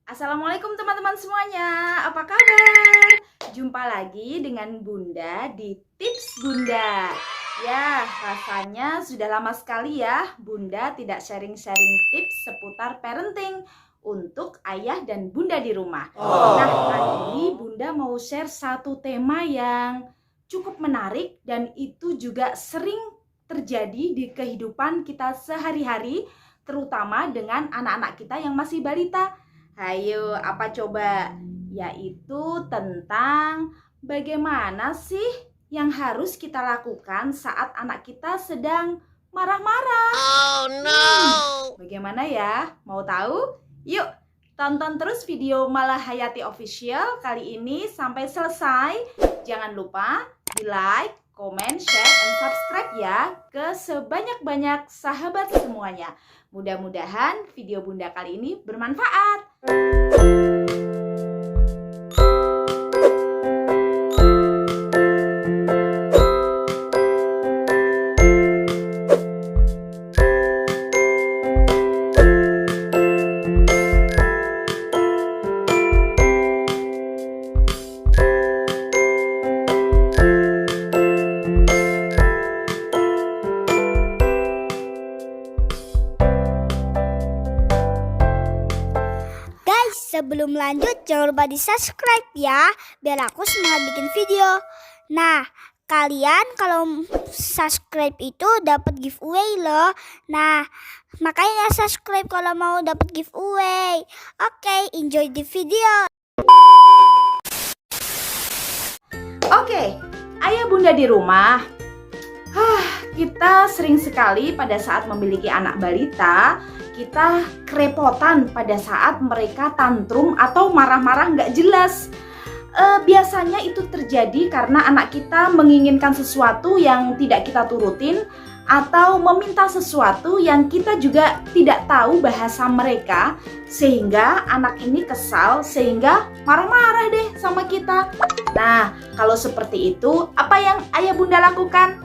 Assalamualaikum teman-teman semuanya, apa kabar? Jumpa lagi dengan Bunda di Tips Bunda. Ya, rasanya sudah lama sekali ya Bunda tidak sharing-sharing tips seputar parenting untuk ayah dan Bunda di rumah. Nah, kali ini Bunda mau share satu tema yang cukup menarik dan itu juga sering terjadi di kehidupan kita sehari-hari, terutama dengan anak-anak kita yang masih balita. Hayo, apa coba? Yaitu tentang bagaimana sih yang harus kita lakukan saat anak kita sedang marah-marah. Oh no! Bagaimana ya? Mau tahu? Yuk, tonton terus video Malahayati Official kali ini sampai selesai. Jangan lupa di like, komen, share, dan subscribe ya ke sebanyak-banyak sahabat semuanya. Mudah-mudahan video Bunda kali ini bermanfaat. Sebelum lanjut, jangan lupa di subscribe ya, biar aku semangat bikin video. Nah, kalian kalau subscribe itu dapat giveaway loh. Nah, makanya subscribe kalau mau dapat giveaway. Oke, enjoy the video. Oke, ayah bunda di rumah. Kita sering sekali pada saat memiliki anak balita, kita kerepotan pada saat mereka tantrum atau marah-marah nggak jelas. Biasanya itu terjadi karena anak kita menginginkan sesuatu yang tidak kita turutin atau meminta sesuatu yang kita juga tidak tahu bahasa mereka, sehingga anak ini kesal sehingga marah-marah deh sama kita. Nah, kalau seperti itu, apa yang ayah bunda lakukan?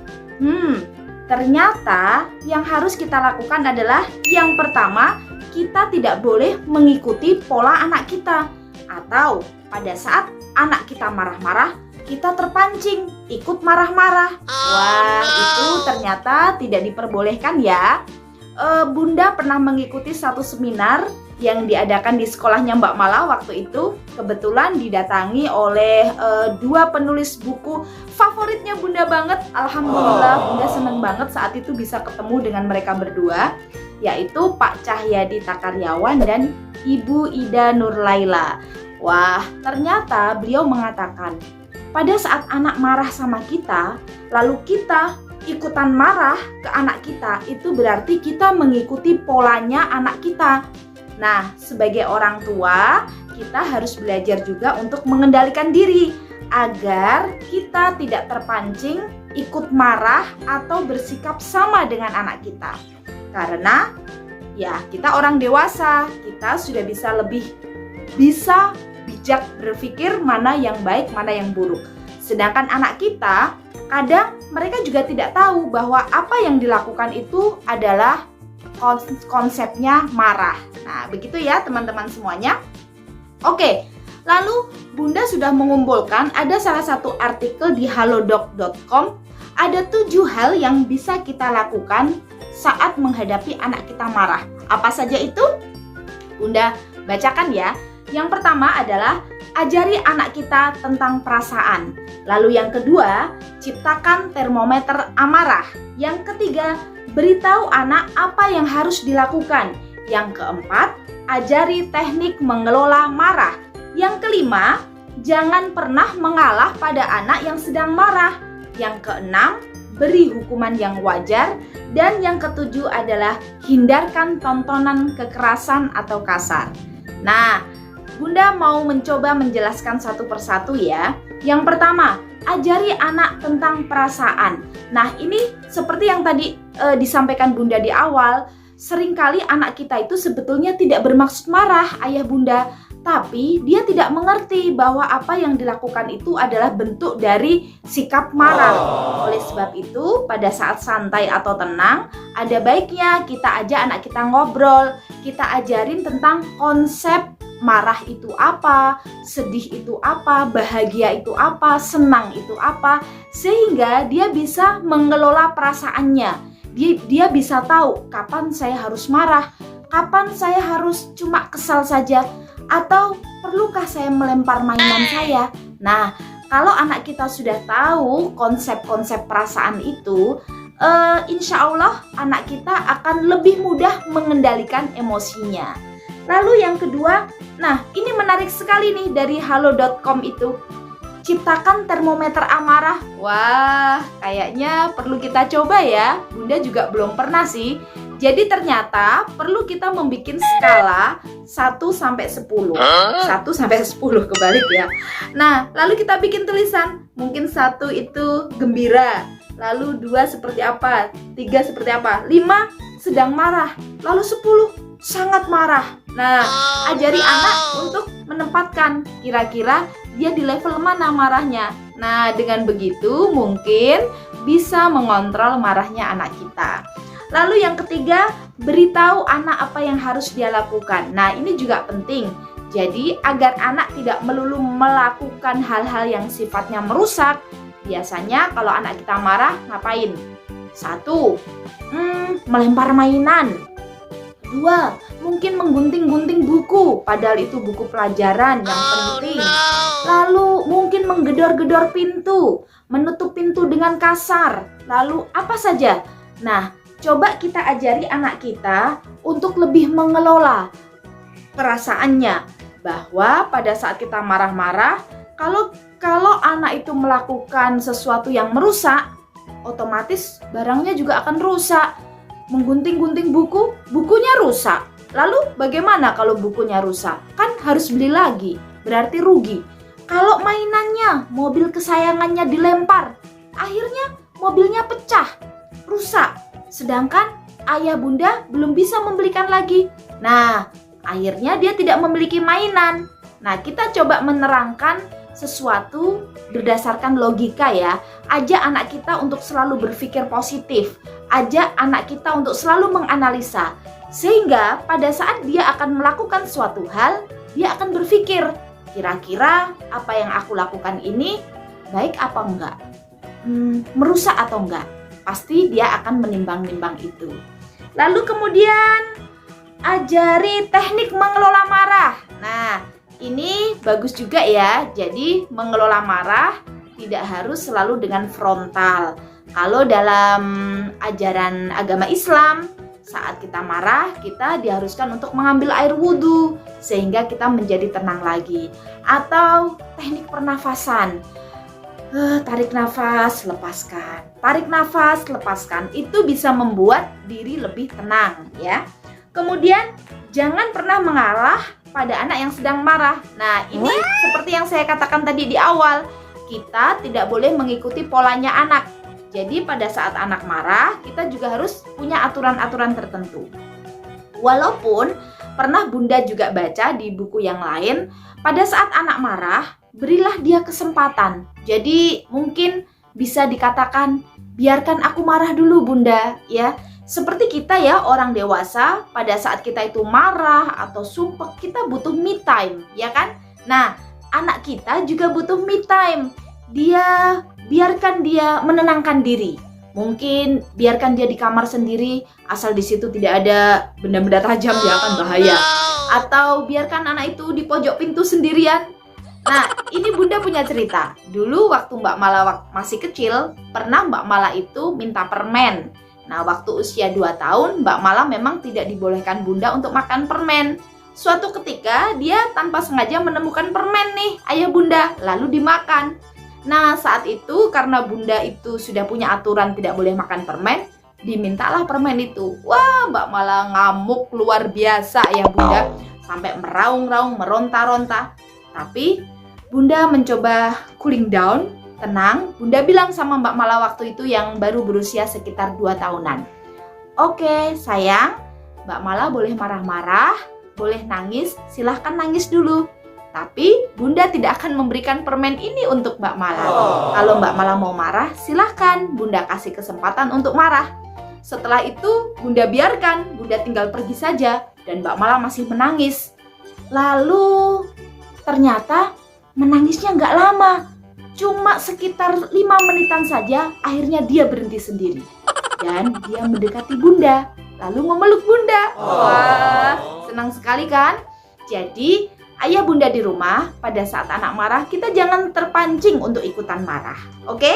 Ternyata yang harus kita lakukan adalah yang pertama, kita tidak boleh mengikuti pola anak kita. Atau pada saat anak kita marah-marah, kita terpancing ikut marah-marah. Wah, itu ternyata tidak diperbolehkan ya. Bunda pernah mengikuti satu seminar yang diadakan di sekolahnya Mbak Mala waktu itu. Kebetulan didatangi oleh dua penulis buku favoritnya Bunda banget. Alhamdulillah, Bunda seneng banget saat itu bisa ketemu dengan mereka berdua, yaitu Pak Cahyadi Takaryawan dan Ibu Ida Nurlaila. Wah, ternyata beliau mengatakan, pada saat anak marah sama kita, lalu kita ikutan marah ke anak kita, itu berarti kita mengikuti polanya anak kita. Nah, sebagai orang tua, kita harus belajar juga untuk mengendalikan diri agar kita tidak terpancing ikut marah atau bersikap sama dengan anak kita. Karena ya, kita orang dewasa, kita sudah bisa lebih bijak berpikir mana yang baik, mana yang buruk. Sedangkan anak kita, kadang mereka juga tidak tahu bahwa apa yang dilakukan itu adalah konsepnya marah. Nah, begitu ya teman-teman semuanya. Oke, lalu Bunda sudah mengumpulkan, ada salah satu artikel di halodoc.com, ada 7 hal yang bisa kita lakukan saat menghadapi anak kita marah. Apa saja itu? Bunda bacakan ya. Yang pertama adalah ajari anak kita tentang perasaan. Lalu yang kedua, ciptakan termometer amarah. Yang ketiga, beritahu anak apa yang harus dilakukan. Yang keempat, ajari teknik mengelola marah. Yang kelima, jangan pernah mengalah pada anak yang sedang marah. Yang keenam, beri hukuman yang wajar. Dan yang ketujuh adalah hindarkan tontonan kekerasan atau kasar. Nah, Bunda mau mencoba menjelaskan satu persatu ya. Yang pertama, ajari anak tentang perasaan. Nah, ini seperti yang tadi disampaikan Bunda di awal, seringkali anak kita itu sebetulnya tidak bermaksud marah, ayah bunda, tapi dia tidak mengerti bahwa apa yang dilakukan itu adalah bentuk dari sikap marah. Oleh sebab itu, pada saat santai atau tenang, ada baiknya kita ajak anak kita ngobrol, kita ajarin tentang konsep marah itu apa, sedih itu apa, bahagia itu apa, senang itu apa, sehingga dia bisa mengelola perasaannya. Dia bisa tahu kapan saya harus marah, kapan saya harus cuma kesal saja, atau perlukah saya melempar mainan saya. Nah, kalau anak kita sudah tahu konsep-konsep perasaan itu, insya Allah anak kita akan lebih mudah mengendalikan emosinya. Lalu yang kedua, nah ini menarik sekali nih dari halo.com itu. Ciptakan termometer amarah. Wah, kayaknya perlu kita coba ya. Bunda juga belum pernah sih. Jadi ternyata perlu kita membuat skala 1 sampai 10. 1 sampai 10 kebalik ya. Nah, lalu kita bikin tulisan. Mungkin 1 itu gembira. Lalu 2 seperti apa? 3 seperti apa? 5 sedang marah. Lalu 10 sangat marah. Nah, ajari anak untuk menempatkan kira-kira dia di level mana marahnya. Nah, dengan begitu mungkin bisa mengontrol marahnya anak kita. Lalu yang ketiga, beritahu anak apa yang harus dia lakukan. Nah, ini juga penting. Jadi, agar anak tidak melulu melakukan hal-hal yang sifatnya merusak. Biasanya kalau anak kita marah, ngapain? 1, melempar mainan. 2, mungkin menggunting-gunting buku, padahal itu buku pelajaran yang penting. Lalu mungkin menggedor-gedor pintu, menutup pintu dengan kasar. Lalu apa saja? Nah, coba kita ajari anak kita untuk lebih mengelola perasaannya. Bahwa pada saat kita marah-marah, kalau anak itu melakukan sesuatu yang merusak, otomatis barangnya juga akan rusak. Menggunting-gunting buku, bukunya rusak. Lalu bagaimana kalau bukunya rusak? Kan harus beli lagi, berarti rugi. Kalau mainannya, mobil kesayangannya dilempar, akhirnya mobilnya pecah, rusak. Sedangkan ayah bunda belum bisa membelikan lagi. Nah, akhirnya dia tidak memiliki mainan. Nah, kita coba menerangkan sesuatu berdasarkan logika ya. Ajak anak kita untuk selalu berpikir positif. Ajak anak kita untuk selalu menganalisa. Sehingga pada saat dia akan melakukan suatu hal, dia akan berpikir, kira-kira apa yang aku lakukan ini baik apa enggak? Merusak atau enggak? Pasti dia akan menimbang-nimbang itu. Lalu kemudian ajari teknik mengelola marah. Nah, ini bagus juga ya. Jadi mengelola marah tidak harus selalu dengan frontal. Kalau dalam ajaran agama Islam, saat kita marah, kita diharuskan untuk mengambil air wudhu sehingga kita menjadi tenang lagi. Atau teknik pernafasan. Tarik nafas, lepaskan. Tarik nafas, lepaskan. Itu bisa membuat diri lebih tenang ya. Kemudian jangan pernah mengalah pada anak yang sedang marah. Nah, ini seperti yang saya katakan tadi di awal, kita tidak boleh mengikuti polanya anak. Jadi pada saat anak marah, kita juga harus punya aturan-aturan tertentu. Walaupun pernah bunda juga baca di buku yang lain, pada saat anak marah, berilah dia kesempatan. Jadi mungkin bisa dikatakan, biarkan aku marah dulu bunda, ya. Seperti kita ya, orang dewasa, pada saat kita itu marah atau sumpah, kita butuh me time, ya kan? Nah, anak kita juga butuh me time. Biarkan dia menenangkan diri. Mungkin biarkan dia di kamar sendiri, asal di situ tidak ada benda-benda tajam, ya kan bahaya. Atau biarkan anak itu di pojok pintu sendirian. Nah, ini bunda punya cerita. Dulu waktu Mbak Mala masih kecil, pernah Mbak Mala itu minta permen. Nah, waktu usia 2 tahun, Mbak Mala memang tidak dibolehkan bunda untuk makan permen. Suatu ketika, dia tanpa sengaja menemukan permen nih, ayah bunda, lalu dimakan. Nah, saat itu karena bunda itu sudah punya aturan tidak boleh makan permen, dimintalah permen itu. Wah, Mbak Mala ngamuk luar biasa ya bunda, sampai meraung-raung, meronta-ronta. Tapi bunda mencoba cooling down, tenang. Bunda bilang sama Mbak Mala waktu itu yang baru berusia sekitar 2 tahunan. Oke, sayang, Mbak Mala boleh marah-marah, boleh nangis, silahkan nangis dulu. Tapi bunda tidak akan memberikan permen ini untuk Mbak Mala. Kalau Mbak Mala mau marah, silahkan bunda kasih kesempatan untuk marah. Setelah itu bunda biarkan, bunda tinggal pergi saja dan Mbak Mala masih menangis. Lalu ternyata menangisnya nggak lama, cuma sekitar 5 menitan saja. Akhirnya dia berhenti sendiri dan dia mendekati bunda, lalu memeluk bunda. Wah, senang sekali kan? Jadi ayah bunda di rumah, pada saat anak marah kita jangan terpancing untuk ikutan marah, oke?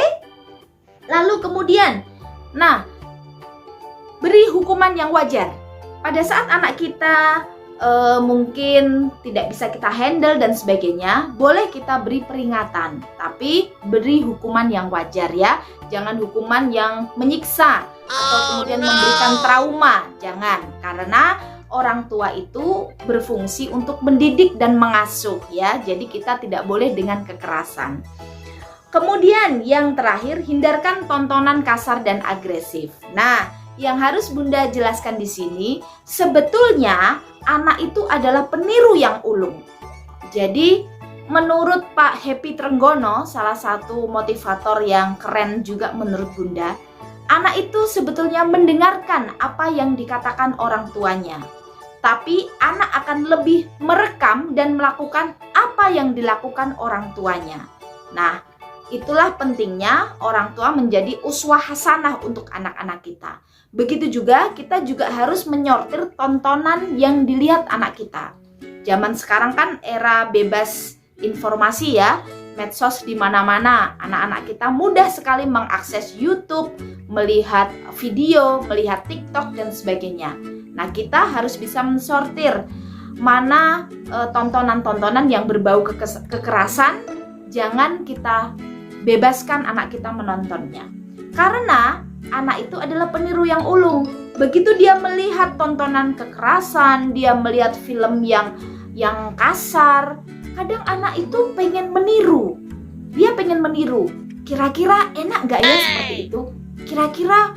Lalu kemudian, beri hukuman yang wajar. Pada saat anak kita mungkin tidak bisa kita handle dan sebagainya, boleh kita beri peringatan, tapi beri hukuman yang wajar ya. Jangan hukuman yang menyiksa atau kemudian memberikan trauma, jangan. Karena orang tua itu berfungsi untuk mendidik dan mengasuh ya. Jadi kita tidak boleh dengan kekerasan. Kemudian yang terakhir, hindarkan tontonan kasar dan agresif. Nah, yang harus Bunda jelaskan di sini, sebetulnya anak itu adalah peniru yang ulung. Jadi, menurut Pak Happy Trenggono, salah satu motivator yang keren juga menurut Bunda, anak itu sebetulnya mendengarkan apa yang dikatakan orang tuanya. Tapi anak akan lebih merekam dan melakukan apa yang dilakukan orang tuanya. Nah, itulah pentingnya orang tua menjadi uswah hasanah untuk anak-anak kita. Begitu juga kita juga harus menyortir tontonan yang dilihat anak kita. Zaman sekarang kan era bebas informasi ya, medsos di mana-mana. Anak-anak kita mudah sekali mengakses YouTube, melihat video, melihat TikTok dan sebagainya. Nah, kita harus bisa mensortir mana tontonan-tontonan yang berbau kekerasan, jangan kita bebaskan anak kita menontonnya. Karena anak itu adalah peniru yang ulung. Begitu dia melihat tontonan kekerasan, dia melihat film yang kasar, kadang anak itu pengen meniru. Dia pengen meniru. Kira-kira enak nggak ya seperti itu? Kira-kira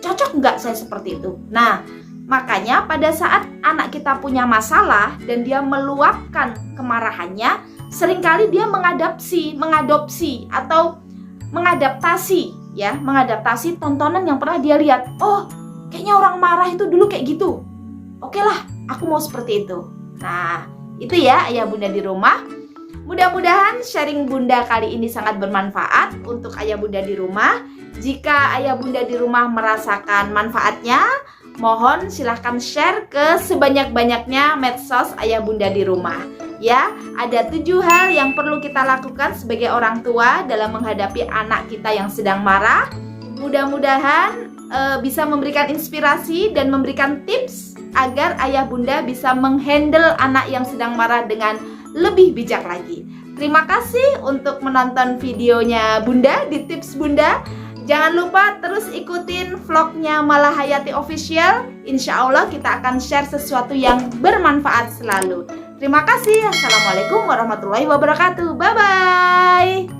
cocok nggak saya seperti itu? Nah, makanya pada saat anak kita punya masalah dan dia meluapkan kemarahannya, seringkali dia mengadopsi atau mengadaptasi tontonan yang pernah dia lihat. Oh, kayaknya orang marah itu dulu kayak gitu. Oke lah, aku mau seperti itu. Nah, itu ya ayah bunda di rumah. Mudah-mudahan sharing bunda kali ini sangat bermanfaat untuk ayah bunda di rumah. Jika ayah bunda di rumah merasakan manfaatnya, mohon silahkan share ke sebanyak-banyaknya medsos ayah bunda di rumah. Ya, ada 7 hal yang perlu kita lakukan sebagai orang tua dalam menghadapi anak kita yang sedang marah. Mudah-mudahan bisa memberikan inspirasi dan memberikan tips agar ayah bunda bisa menghandle anak yang sedang marah dengan lebih bijak lagi. Terima kasih untuk menonton videonya Bunda di Tips Bunda. Jangan lupa terus ikutin vlognya Malahayati Official. Insya Allah kita akan share sesuatu yang bermanfaat selalu. Terima kasih. Assalamualaikum warahmatullahi wabarakatuh. Bye-bye.